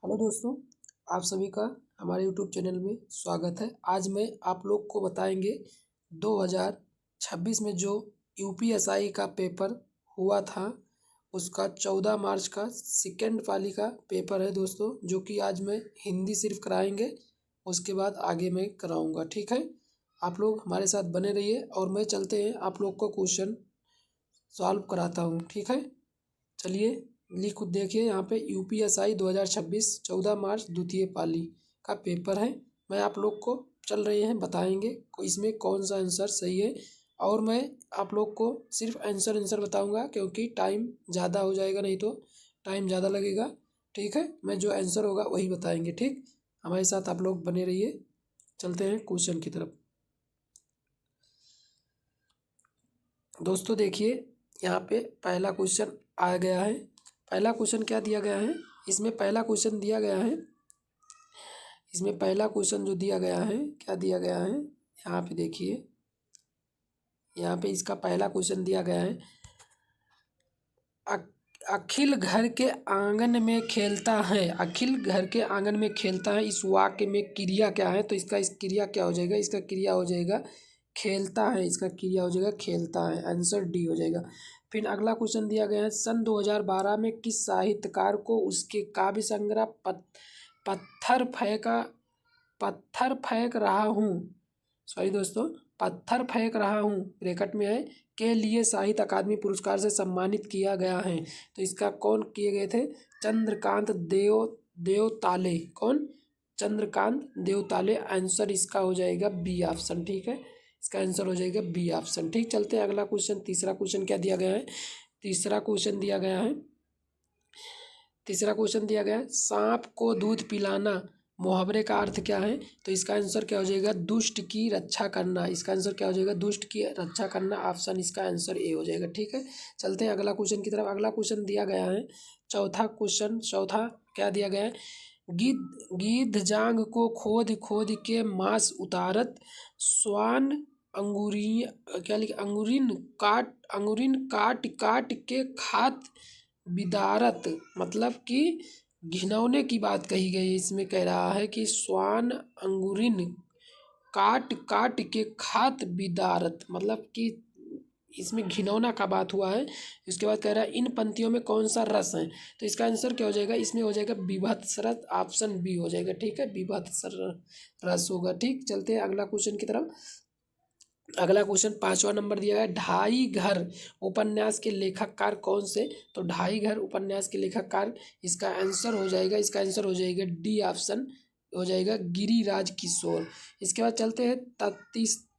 Hello दोस्तों, आप सभी का हमारे यूट्यूब चैनल में स्वागत है। आज मैं आप लोग को बताएंगे 2026 में जो यूपीएसआई का पेपर हुआ था उसका 14 मार्च का सेकेंड पाली का पेपर है दोस्तों, जो कि आज मैं हिंदी सिर्फ कराएंगे, उसके बाद आगे मैं कराऊंगा। ठीक है, आप लोग हमारे साथ बने रहिए और मैं चलते हैं आप लोग को क्वेश्चन सॉल्व कराता हूँ। ठीक है, चलिए लिख देखिए यहाँ पे यूपीएसआई 2026 14 मार्च द्वितीय पाली का पेपर है। मैं आप लोग को चल रहे हैं बताएंगे इसमें कौन सा आंसर सही है, और मैं आप लोग को सिर्फ आंसर बताऊंगा क्योंकि टाइम ज़्यादा हो जाएगा, नहीं तो टाइम ज़्यादा लगेगा। ठीक है, मैं जो आंसर होगा वही बताएंगे। ठीक, हमारे साथ आप लोग बने रहिए। चलते हैं क्वेश्चन की तरफ। दोस्तों देखिए यहाँ पे पहला क्वेश्चन आ गया है। पहला क्वेश्चन क्या दिया गया है, इसमें पहला क्वेश्चन दिया गया है। इसमें पहला क्वेश्चन जो दिया गया है, क्या दिया गया है, यहाँ पे देखिए, यहाँ पे इसका पहला क्वेश्चन दिया गया है। अखिल घर के आंगन में खेलता है, अखिल घर के आंगन में खेलता है, इस वाक्य में क्रिया क्या है? तो इसका इस क्रिया क्या हो जाएगा? इसका क्रिया हो जाएगा खेलता है, इसका क्रिया हो जाएगा खेलता है, आंसर डी हो जाएगा। फिर अगला क्वेश्चन दिया गया है, सन 2012 में किस साहित्यकार को उसके काव्य संग्रह पत्थर फेंक रहा हूँ, सॉरी दोस्तों, पत्थर फेंक रहा हूँ ब्रैकेट में है, के लिए साहित्य अकादमी पुरस्कार से सम्मानित किया गया है? तो इसका कौन किए गए थे? चंद्रकांत देवताले। कौन? चंद्रकांत देवताले। आंसर इसका हो जाएगा बी ऑप्शन। ठीक है, इसका आंसर हो जाएगा बी ऑप्शन। ठीक, चलते हैं अगला क्वेश्चन। तीसरा क्वेश्चन क्या दिया गया है? तीसरा क्वेश्चन दिया गया है, तीसरा क्वेश्चन दिया गया है, सांप को दूध पिलाना मुहावरे का अर्थ क्या है? तो इसका आंसर क्या हो जाएगा? दुष्ट की रक्षा करना। इसका आंसर क्या हो जाएगा? दुष्ट की रक्षा करना। ऑप्शन इसका आंसर ए हो जाएगा। ठीक है, चलते हैं अगला क्वेश्चन की तरफ। अगला क्वेश्चन दिया गया है, चौथा क्वेश्चन। चौथा क्या दिया गया है? गिद्ध जांग को खोद खोद के मांस उतारत, स्वान अंगुरी क्या लिख अंगुरिन काट काट के खात बिदारत, मतलब कि घिनौने की बात कही गई है। इसमें कह रहा है कि स्वान अंगुरिन काट काट के खात बिदारत, मतलब कि इसमें घिनौना का बात हुआ है। इसके बाद कह रहा है इन पंक्तियों में कौन सा रस है? तो इसका आंसर क्या हो जाएगा? इसमें हो जाएगा विभत्स रस। ऑप्शन बी हो जाएगा। ठीक है, विभत्स रस होगा। ठीक, चलते हैं अगला क्वेश्चन की तरफ। अगला क्वेश्चन 5वां नंबर दिया गया है, ढाई घर उपन्यास के लेखककार कौन से? तो ढाई घर उपन्यास के लेखककार, इसका आंसर हो जाएगा, इसका आंसर हो जाएगा डी ऑप्शन हो जाएगा, गिरिराज किशोर। इसके बाद चलते हैं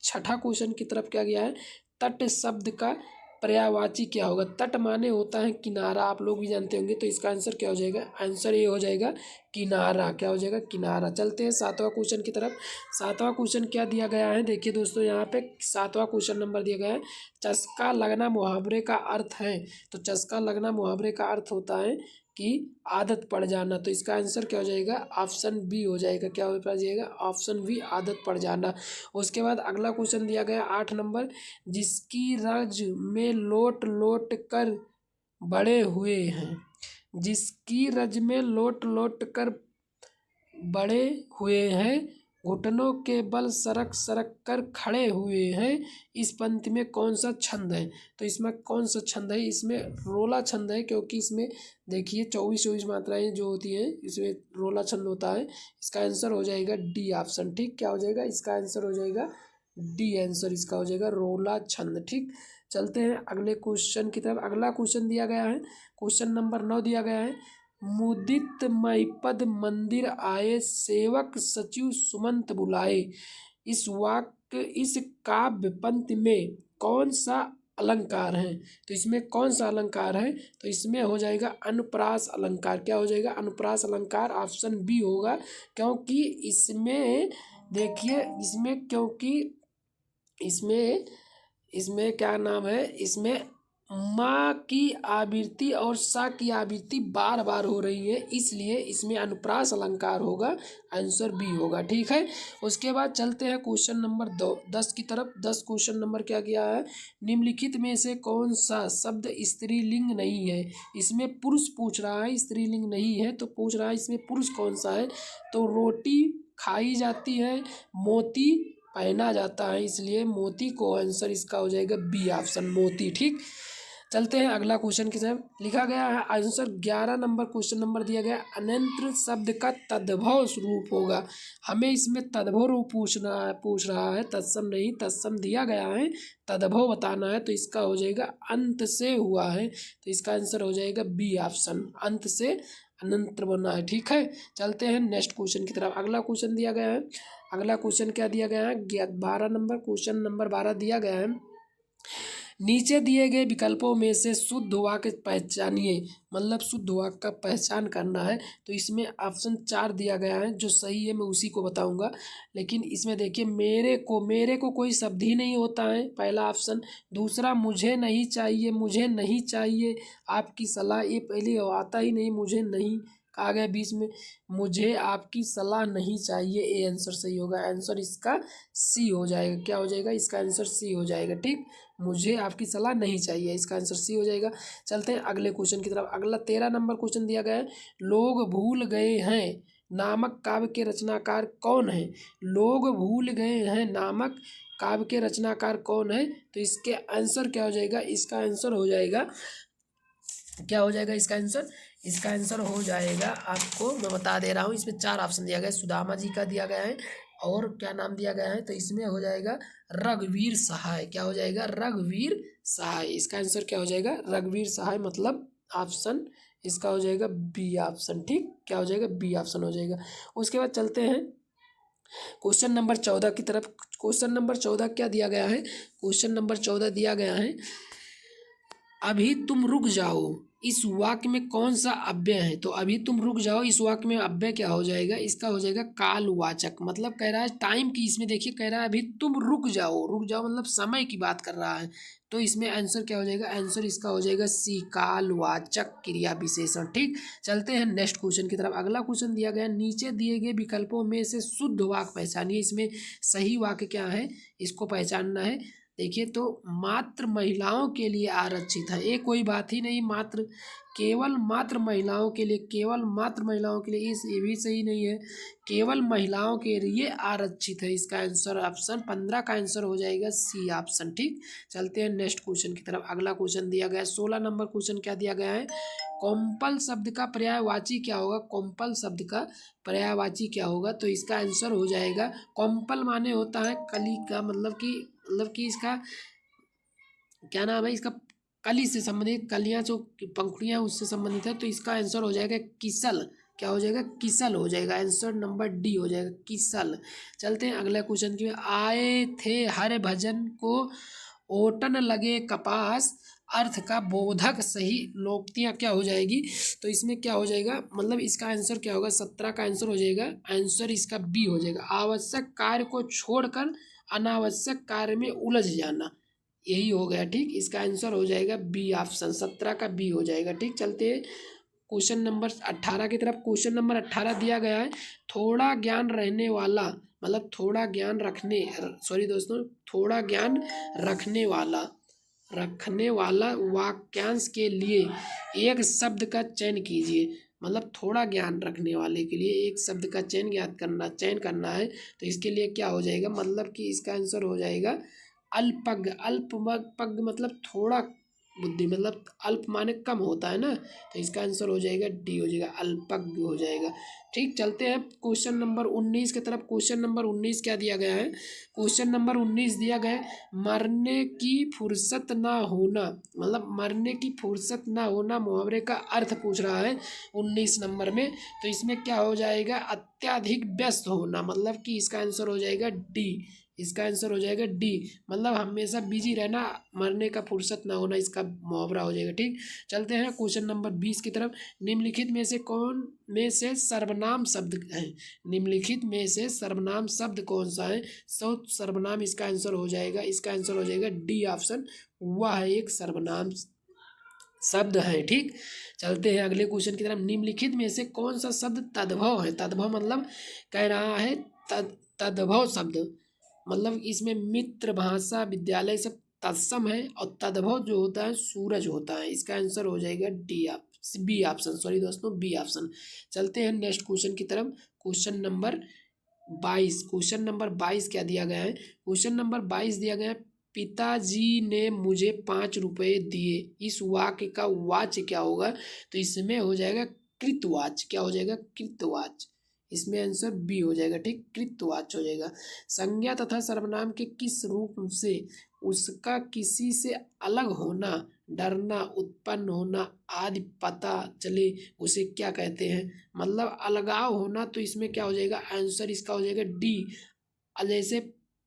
छठा क्वेश्चन की तरफ। क्या गया है? तट शब्द का पर्यायवाची क्या होगा? तट माने होता है किनारा, आप लोग भी जानते होंगे। तो इसका आंसर क्या हो जाएगा? आंसर ये हो जाएगा किनारा। क्या हो जाएगा? किनारा। चलते हैं सातवां क्वेश्चन की तरफ। सातवां क्वेश्चन क्या दिया गया है? देखिए दोस्तों, यहाँ पे सातवां क्वेश्चन नंबर दिया गया है, चस्का लगना मुहावरे का अर्थ है। तो चस्का लगना मुहावरे का अर्थ होता है कि आदत पड़ जाना। तो इसका आंसर क्या हो जाएगा? ऑप्शन बी हो जाएगा। क्या हो जाएगा? ऑप्शन बी, आदत पड़ जाना। उसके बाद अगला क्वेश्चन दिया गया 8 नंबर, जिसकी रज में लोट लोट कर बड़े हुए हैं, जिसकी रज में लोट लोट कर बड़े हुए हैं, घुटनों के बल सरक सरक कर खड़े हुए हैं, इस पंक्ति में कौन सा छंद है? तो इसमें कौन सा छंद है? इसमें रोला छंद है, क्योंकि इसमें देखिए 24 मात्राएं जो होती हैं इसमें रोला छंद होता है। इसका आंसर हो जाएगा डी ऑप्शन। ठीक, क्या हो जाएगा? इसका आंसर हो जाएगा डी। आंसर इसका हो जाएगा रोला छंद। ठीक, चलते हैं अगले क्वेश्चन की तरफ। अगला क्वेश्चन दिया गया है, क्वेश्चन नंबर 9 दिया गया है, मुदित महिपद मंदिर आए, सेवक सचिव सुमंत बुलाए, इस काव्य पंक्ति में कौन सा अलंकार है? तो इसमें कौन सा अलंकार है? तो इसमें हो जाएगा अनुप्रास अलंकार। क्या हो जाएगा? अनुप्रास अलंकार। ऑप्शन बी होगा, क्योंकि इसमें देखिए, इसमें क्योंकि इसमें इसमें क्या नाम है, इसमें माँ की आवृत्ति और सा की आवृत्ति बार बार हो रही है, इसलिए इसमें अनुप्रास अलंकार होगा। आंसर बी होगा। ठीक है, उसके बाद चलते हैं क्वेश्चन नंबर 10 की तरफ। 10 क्वेश्चन नंबर क्या किया है, निम्नलिखित में से कौन सा शब्द स्त्रीलिंग नहीं है। इसमें पुरुष पूछ रहा है, स्त्रीलिंग नहीं है, तो पूछ रहा है इसमें पुरुष कौन सा है। तो रोटी खाई जाती है, मोती पहना जाता है, इसलिए मोती को आंसर इसका हो जाएगा बी ऑप्शन, मोती। ठीक, चलते हैं अगला क्वेश्चन की तरफ। लिखा गया है आंसर 11 नंबर क्वेश्चन नंबर दिया गया, अनंत शब्द का तद्भव रूप होगा। हमें इसमें तद्भव रूप पूछ रहा है, तत्सम नहीं। तत्सम दिया गया है, तद्भव बताना है, तो इसका हो जाएगा अंत से हुआ है, तो इसका आंसर हो जाएगा बी ऑप्शन, अंत से अनंत बना है। ठीक है, चलते हैं नेक्स्ट क्वेश्चन की तरफ। अगला क्वेश्चन दिया गया है, अगला क्वेश्चन क्या दिया गया है, 12 नंबर क्वेश्चन नंबर 12 दिया गया है, नीचे दिए गए विकल्पों में से शुद्ध वाक्य पहचानिए। मतलब शुद्ध वाक्य का पहचान करना है, तो इसमें ऑप्शन 4 दिया गया है, जो सही है मैं उसी को बताऊंगा। लेकिन इसमें देखिए, मेरे को कोई शब्द ही नहीं होता है, पहला ऑप्शन। दूसरा, मुझे नहीं चाहिए, मुझे नहीं चाहिए आपकी सलाह, ये पहले आता ही नहीं, मुझे नहीं आ गया बीच में, मुझे आपकी सलाह नहीं चाहिए, ये आंसर सही होगा। आंसर इसका सी हो जाएगा। क्या हो जाएगा, इसका आंसर सी हो जाएगा। ठीक, मुझे आपकी सलाह नहीं चाहिए, इसका आंसर सी हो जाएगा। चलते हैं अगले क्वेश्चन की तरफ। अगला 13 नंबर क्वेश्चन दिया गया है, लोग भूल गए हैं नामक काव्य के रचनाकार कौन है। लोग भूल गए हैं नामक काव्य के रचनाकार कौन है, तो इसके आंसर क्या हो जाएगा, इसका आंसर हो जाएगा, क्या हो जाएगा इसका आंसर, इसका आंसर हो जाएगा, आपको मैं बता दे रहा हूँ। इसमें 4 ऑप्शन दिया गया है, सुदामा जी का दिया गया है, और क्या नाम दिया गया है, तो इसमें हो जाएगा रघुवीर सहाय। क्या हो जाएगा, रघुवीर सहाय। इसका आंसर क्या हो जाएगा, रघुवीर सहाय, मतलब ऑप्शन इसका हो जाएगा बी ऑप्शन। ठीक, क्या हो जाएगा, बी ऑप्शन हो जाएगा। उसके बाद चलते हैं क्वेश्चन नंबर 14 की तरफ। क्वेश्चन नंबर 14 क्या दिया गया है, क्वेश्चन नंबर 14 दिया गया है, अभी तुम रुक जाओ इस वाक्य में कौन सा अव्यय है। तो अभी तुम रुक जाओ इस वाक्य में अव्यय क्या हो जाएगा, इसका हो जाएगा कालवाचक। मतलब कह रहा है टाइम की, इसमें देखिए कह रहा है अभी तुम रुक जाओ, रुक जाओ मतलब समय की बात कर रहा है, तो इसमें आंसर क्या हो जाएगा, आंसर इसका हो जाएगा सी, कालवाचक क्रिया विशेषण। ठीक, चलते हैं नेक्स्ट क्वेश्चन की तरफ। अगला क्वेश्चन दिया गया, नीचे दिए गए विकल्पों में से शुद्ध वाक्य पहचानिए। इसमें सही वाक्य क्या है, इसको पहचानना है। देखिए, तो मात्र महिलाओं के लिए आरक्षित है, ये कोई बात ही नहीं, मात्र केवल मात्र महिलाओं के लिए, केवल मात्र महिलाओं के लिए, ये भी सही नहीं है, केवल महिलाओं के लिए आरक्षित है। इसका आंसर ऑप्शन 15 का आंसर हो जाएगा सी ऑप्शन। ठीक, चलते हैं नेक्स्ट क्वेश्चन की तरफ। अगला क्वेश्चन दिया गया है 16 नंबर क्वेश्चन क्या दिया गया है, कोम्पल शब्द का पर्यायवाची क्या होगा। कोम्पल शब्द का पर्यायवाची क्या होगा, तो इसका आंसर हो जाएगा, कोम्पल माने होता है कली का, मतलब कि इसका क्या नाम है, इसका कली से संबंधित, कलियां जो पंखुड़ियां उससे संबंधित है, तो इसका आंसर हो जाएगा किसल। क्या हो जाएगा, किसल हो जाएगा। आंसर नंबर डी हो जाएगा, किसल। चलते हैं अगला क्वेश्चन की। आए थे हर भजन को ओटन लगे कपास, अर्थ का बोधक सही लोकोक्तियाँ क्या हो जाएगी, तो इसमें क्या हो जाएगा, मतलब इसका आंसर क्या होगा, 17 का आंसर हो जाएगा, आंसर इसका बी हो जाएगा, आवश्यक कार्य को छोड़कर अनावश्यक कार्य में उलझ जाना, यही हो गया। ठीक, इसका आंसर हो जाएगा बी ऑप्शन, 17 का बी हो जाएगा। ठीक, चलते हैं क्वेश्चन नंबर 18 की तरफ। क्वेश्चन नंबर 18 दिया गया है, थोड़ा ज्ञान रहने वाला, मतलब थोड़ा ज्ञान रखने, सॉरी दोस्तों, थोड़ा ज्ञान रखने वाला वाक्यांश के लिए एक शब्द का चयन कीजिए। मतलब थोड़ा ज्ञान रखने वाले के लिए एक शब्द का चयन करना है, तो इसके लिए क्या हो जाएगा, मतलब कि इसका आंसर हो जाएगा अल्पज्ञ। अल्पज्ञ मतलब थोड़ा बुद्धि, मतलब अल्प माने कम होता है ना, तो इसका आंसर हो जाएगा डी हो जाएगा, अल्पज्ञ हो जाएगा। ठीक, चलते हैं क्वेश्चन नंबर 19 की तरफ। क्वेश्चन नंबर 19 क्या दिया गया है, क्वेश्चन नंबर 19 दिया गया है, मरने की फुर्सत ना होना, मतलब मरने की फुर्सत ना होना मुहावरे का अर्थ पूछ रहा है 19 नंबर में, तो इसमें क्या हो जाएगा, अत्यधिक व्यस्त होना, मतलब कि इसका आंसर हो जाएगा डी, इसका आंसर हो जाएगा डी, मतलब हमेशा बिजी रहना, मरने का फुर्सत ना होना, इसका मुहावरा हो जाएगा। ठीक, चलते हैं क्वेश्चन नंबर 20 की तरफ। निम्नलिखित में से कौन में से सर्वनाम शब्द है, निम्नलिखित में से सर्वनाम शब्द कौन सा है, सर्वनाम इसका आंसर हो जाएगा, इसका आंसर हो जाएगा डी ऑप्शन, वह है एक सर्वनाम शब्द हैं। ठीक, चलते हैं अगले क्वेश्चन की तरफ। निम्नलिखित में से कौन सा शब्द तद्भव है? तद्भव मतलब कह रहा है तद्भव शब्द मतलब इसमें मित्र, भाषा, विद्यालय सब तत्सम है, और तद्भव जो होता है सूरज होता है। इसका आंसर हो जाएगा बी ऑप्शन, सॉरी दोस्तों, बी ऑप्शन। चलते हैं नेक्स्ट क्वेश्चन की तरफ। Question number 22। क्वेश्चन नंबर 22 क्या दिया गया है? क्वेश्चन नंबर 22 दिया गया है, पिताजी ने मुझे 5 रुपए दिए। इस वाक्य का वाच्य क्या होगा? तो इसमें हो जाएगा कृतवाच्य। क्या हो जाएगा? कृतवाच्य। इसमें आंसर बी हो जाएगा। ठीक, कृतवाच्य हो जाएगा। संज्ञा तथा सर्वनाम के किस रूप से उसका किसी से अलग होना, डरना, उत्पन्न होना आदि पता चले उसे क्या कहते हैं? मतलब अलगाव होना, तो इसमें क्या हो जाएगा? आंसर इसका हो जाएगा डी। जैसे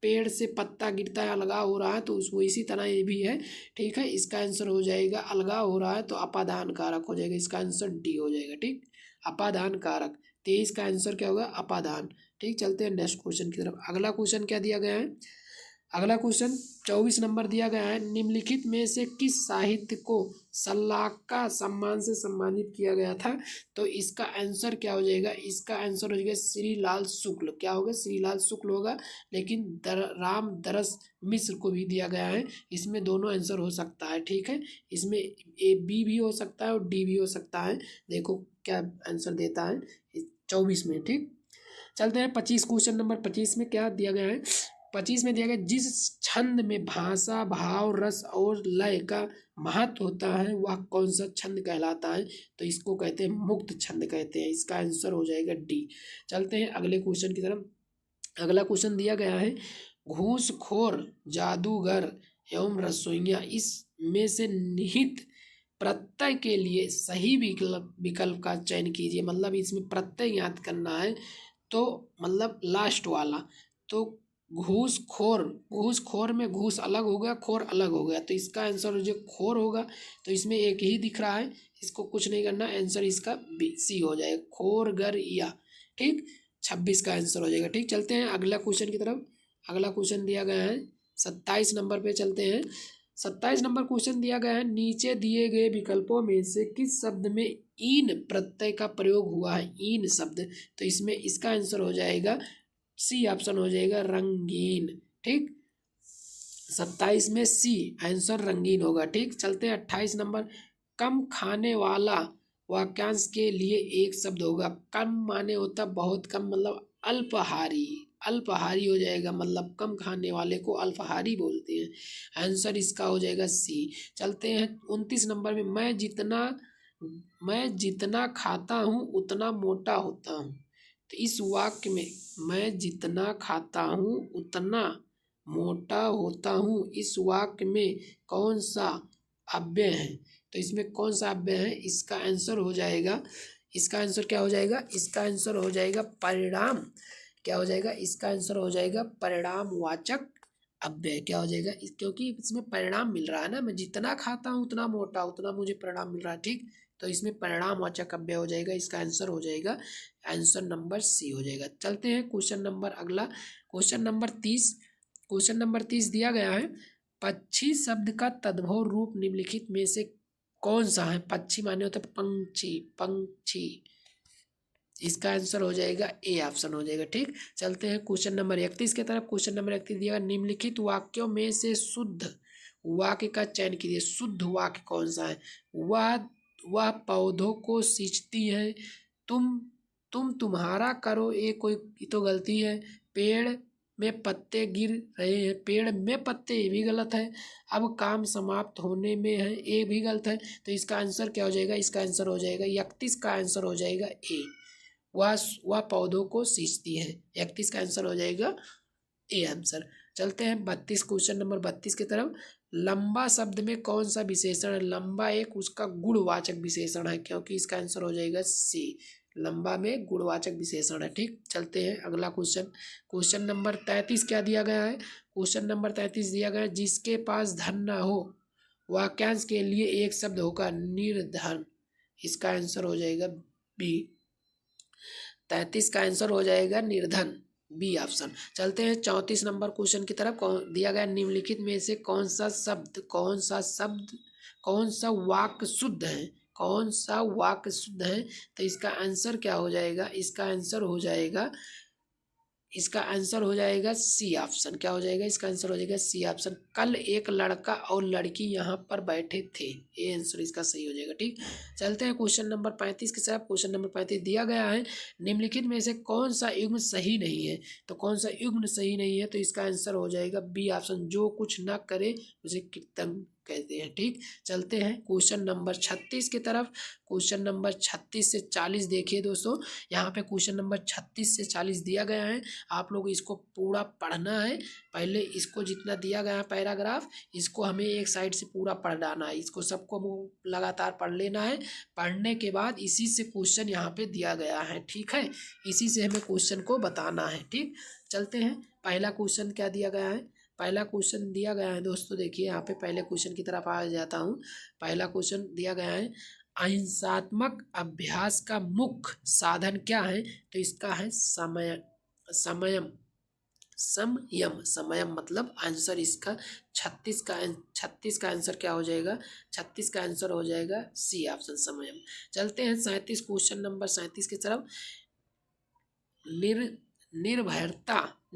पेड़ से पत्ता गिरता है, अलगाव हो रहा है, तो उसको इसी तरह ये भी है। ठीक है, इसका आंसर हो जाएगा अलगाव हो रहा है तो अपादान कारक हो जाएगा। इसका आंसर डी हो जाएगा। ठीक, अपादान कारक। 23 का आंसर क्या होगा? अपादान। ठीक, चलते हैं नेक्स्ट क्वेश्चन की तरफ। अगला क्वेश्चन क्या दिया गया है? अगला क्वेश्चन 24 नंबर दिया गया है, निम्नलिखित में से किस साहित्य को सलाका सम्मान से सम्मानित किया गया था? तो इसका आंसर क्या हो जाएगा? इसका आंसर हो जाएगा श्रीलाल शुक्ल। क्या होगा? श्रीलाल शुक्ल होगा। लेकिन राम दरस मिश्र को भी दिया गया है। इसमें दोनों आंसर हो सकता है। ठीक है, इसमें ए बी भी हो सकता है और डी भी हो सकता है। देखो क्या आंसर देता है 24 में। ठीक, चलते हैं 25। क्वेश्चन नंबर 25 में क्या दिया गया है? 25 में दिया गया, जिस छंद में भाषा, भाव, रस और लय का महत्व होता है वह कौन सा छंद कहलाता है? तो इसको कहते हैं मुक्त छंद कहते हैं। इसका आंसर हो जाएगा डी। चलते हैं अगले क्वेश्चन की तरफ। अगला क्वेश्चन दिया गया है, घूसखोर, जादूगर एवं रसोइया इस में से निहित प्रत्यय के लिए सही विकल्प का चयन कीजिए। मतलब इसमें प्रत्यय याद करना है, तो मतलब लास्ट वाला। तो घूसखोर, घूसखोर में घूस अलग हो गया, खोर अलग हो गया, तो इसका आंसर जो खोर होगा, तो इसमें एक ही दिख रहा है, इसको कुछ नहीं करना, आंसर इसका बी सी हो जाएगा, खोर गर या। ठीक, 26 का आंसर हो जाएगा। ठीक, चलते हैं अगला क्वेश्चन की तरफ। अगला क्वेश्चन दिया गया है 27 नंबर पे चलते हैं। 27 नंबर क्वेश्चन दिया गया है, नीचे दिए गए विकल्पों में से किस शब्द में ईन प्रत्यय का प्रयोग हुआ है? ईन शब्द, तो इसमें इसका आंसर हो जाएगा सी ऑप्शन हो जाएगा, रंगीन। ठीक, 27 में सी आंसर रंगीन होगा। ठीक, चलते हैं 28 नंबर, कम खाने वाला वाक्यांश के लिए एक शब्द होगा। कम माने होता बहुत कम, मतलब अल्पहारी। अल्पहारी हो जाएगा, मतलब कम खाने वाले को अल्पहारी बोलते हैं। आंसर इसका हो जाएगा सी। चलते हैं 29 नंबर में, मैं जितना खाता हूँ उतना मोटा होता हूँ। तो इस वाक्य में मैं जितना खाता हूँ उतना मोटा होता हूँ, इस वाक्य में कौन सा अव्यय है? तो इसमें कौन सा अव्यय है? इसका आंसर हो जाएगा, इसका आंसर क्या हो जाएगा? इसका आंसर हो जाएगा परिणाम। क्या हो जाएगा? इसका आंसर हो जाएगा परिणामवाचक अव्यय। क्या हो जाएगा? क्योंकि इसमें परिणाम मिल रहा है ना, मैं जितना खाता हूँ उतना मोटा, उतना मुझे परिणाम मिल रहा है। ठीक, तो इसमें परिणामवाचक अव्यय हो जाएगा। इसका आंसर हो जाएगा आंसर नंबर सी हो जाएगा। चलते हैं क्वेश्चन नंबर अगला, क्वेश्चन नंबर 30। क्वेश्चन नंबर 30 दिया गया है, पक्षी शब्द का तद्भव रूप निम्नलिखित में से कौन सा है? पक्षी माने होता है पंक्षी, पंक्षी। इसका आंसर हो जाएगा ए ऑप्शन हो जाएगा। ठीक, चलते हैं क्वेश्चन नंबर 31 की तरफ। क्वेश्चन नंबर 31 दिया गया, निम्नलिखित वाक्यों में से शुद्ध वाक्य का चयन कीजिए। शुद्ध वाक्य कौन सा है? वह पौधों को सींचती है, तुम्हारा करो, ये कोई, ये तो गलती है। पेड़ में पत्ते गिर रहे हैं, पेड़ में पत्ते, ये भी गलत है। अब काम समाप्त होने में है, ये भी गलत है। तो इसका आंसर क्या हो जाएगा? इसका आंसर हो जाएगा 31 का आंसर हो जाएगा ए। वह पौधों को सींचती है, 31 का आंसर हो जाएगा ए आंसर। चलते हैं 32, क्वेश्चन नंबर 32 की तरफ। लंबा शब्द में कौन सा विशेषण है? लंबा एक उसका गुणवाचक विशेषण है, क्योंकि इसका आंसर हो जाएगा सी, लंबा में गुणवाचक विशेषण है। ठीक, चलते हैं अगला क्वेश्चन। क्वेश्चन नंबर 33 क्या दिया गया है? क्वेश्चन नंबर 33 दिया गया है, जिसके पास धन ना हो वाक्यांश के लिए एक शब्द होगा, निर्धन। इसका आंसर हो जाएगा बी, 33 का आंसर हो जाएगा निर्धन, बी ऑप्शन। चलते हैं 34 नंबर क्वेश्चन की तरफ। दिया गया, निम्नलिखित में से कौन सा शब्द कौन सा वाक्य शुद्ध है, कौन सा वाक्य शुद्ध है। तो इसका आंसर क्या हो जाएगा, इसका आंसर हो जाएगा, इसका आंसर हो जाएगा सी ऑप्शन। क्या हो जाएगा, इसका आंसर हो जाएगा सी ऑप्शन। कल एक लड़का और लड़की यहाँ पर बैठे थे, ये आंसर इसका सही हो जाएगा। ठीक, चलते हैं क्वेश्चन नंबर 35 के साथ। क्वेश्चन नंबर 35 दिया गया है, निम्नलिखित में से कौन सा युग्म सही नहीं है। तो कौन सा युग्म सही नहीं है, तो इसका आंसर हो जाएगा बी ऑप्शन, जो कुछ ना करे उसे कीर्तन कहते हैं। ठीक, चलते हैं क्वेश्चन नंबर 36 की तरफ। क्वेश्चन नंबर 36 से 40 देखिए दोस्तों, यहाँ पे क्वेश्चन नंबर 36 से 40 दिया गया है। आप लोग इसको पूरा पढ़ना है। पहले इसको जितना दिया गया है पैराग्राफ, इसको हमें एक साइड से पूरा पढ़ डालना है, इसको सबको लगातार पढ़ लेना है। पढ़ने के बाद इसी से क्वेश्चन यहाँ पे दिया गया है। ठीक है, इसी से हमें क्वेश्चन को बताना है। ठीक, चलते हैं। पहला क्वेश्चन क्या दिया गया है, पहला क्वेश्चन दिया गया है दोस्तों, देखिए यहाँ पे पहले क्वेश्चन की तरफ आ जाता हूँ। पहला क्वेश्चन दिया गया है, अहिंसात्मक अभ्यास का मुख्य साधन क्या है। तो इसका है समयम, समयम मतलब आंसर इसका 36 का आंसर क्या हो जाएगा, 36 का आंसर हो जाएगा सी ऑप्शन, समयम। चलते हैं 37 क्वेश्चन नंबर 37 की तरफ।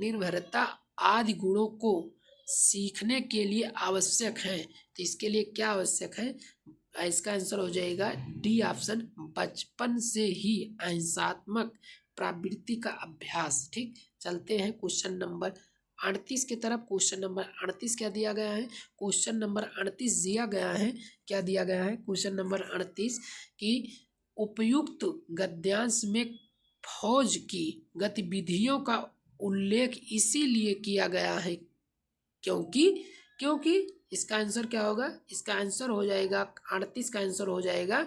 निर्भरता आदि गुणों को सीखने के लिए आवश्यक है। तो इसके लिए क्या आवश्यक है, इसका आंसर हो जाएगा डी ऑप्शन, बचपन से ही अहिंसात्मक प्रवृत्ति का अभ्यास। ठीक, चलते हैं क्वेश्चन नंबर 38 की तरफ। क्वेश्चन नंबर 38 क्या दिया गया है, क्वेश्चन नंबर 38 दिया गया है, क्या दिया गया है, क्वेश्चन नंबर 38 की उपयुक्त गद्यांश में फौज की गतिविधियों का उल्लेख इसीलिए किया गया है क्योंकि इसका आंसर क्या होगा, इसका आंसर हो जाएगा 38 का आंसर हो जाएगा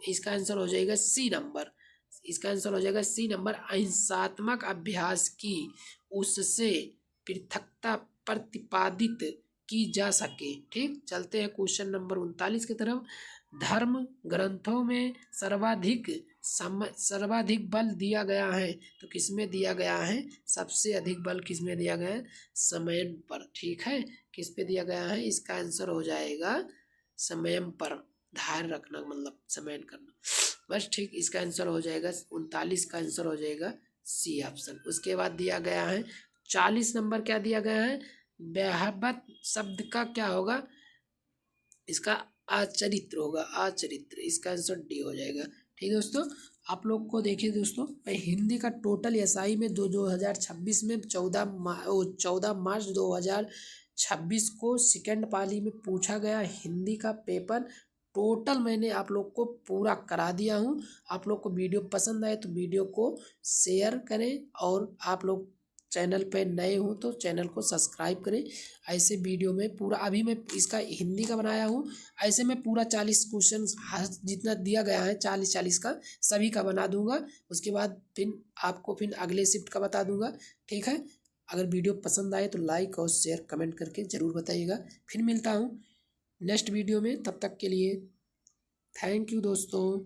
इसका आंसर हो जाएगा सी नंबर, इसका आंसर हो जाएगा सी नंबर, अहिंसात्मक अभ्यास की उससे पृथकता प्रतिपादित की जा सके। ठीक, चलते हैं क्वेश्चन नंबर 39 की तरफ। धर्म ग्रंथों में सर्वाधिक बल दिया गया है। तो किसमें दिया गया है, सबसे अधिक बल किसमें दिया गया है, समयन पर। ठीक है, किस पे दिया गया है, इसका आंसर हो जाएगा समयन पर, धार रखना मतलब समयन करना, बस। ठीक, इसका आंसर हो जाएगा 39 का आंसर हो जाएगा सी ऑप्शन। उसके बाद दिया गया है 40 नंबर, क्या दिया गया है, बेहबत शब्द का क्या होगा, इसका आचरित्र होगा, आचरित्र, इसका आंसर डी हो जाएगा। ठीक है दोस्तों, आप लोग को देखिए दोस्तों, हिंदी का टोटल एसआई में 2026 में 14 मार्च 2026 को सेकंड पाली में पूछा गया हिंदी का पेपर टोटल मैंने आप लोग को पूरा करा दिया हूँ। आप लोग को वीडियो पसंद आए तो वीडियो को शेयर करें, और आप लोग चैनल पे नए हो तो चैनल को सब्सक्राइब करें। ऐसे वीडियो में पूरा, अभी मैं इसका हिंदी का बनाया हूँ, ऐसे में पूरा 40 क्वेश्चन जितना दिया गया है 40 का सभी का बना दूंगा। उसके बाद फिर आपको फिर अगले शिफ्ट का बता दूंगा। ठीक है, अगर वीडियो पसंद आए तो लाइक और शेयर कमेंट करके ज़रूर बताइएगा। फिर मिलता हूँ नेक्स्ट वीडियो में, तब तक के लिए थैंक यू दोस्तों।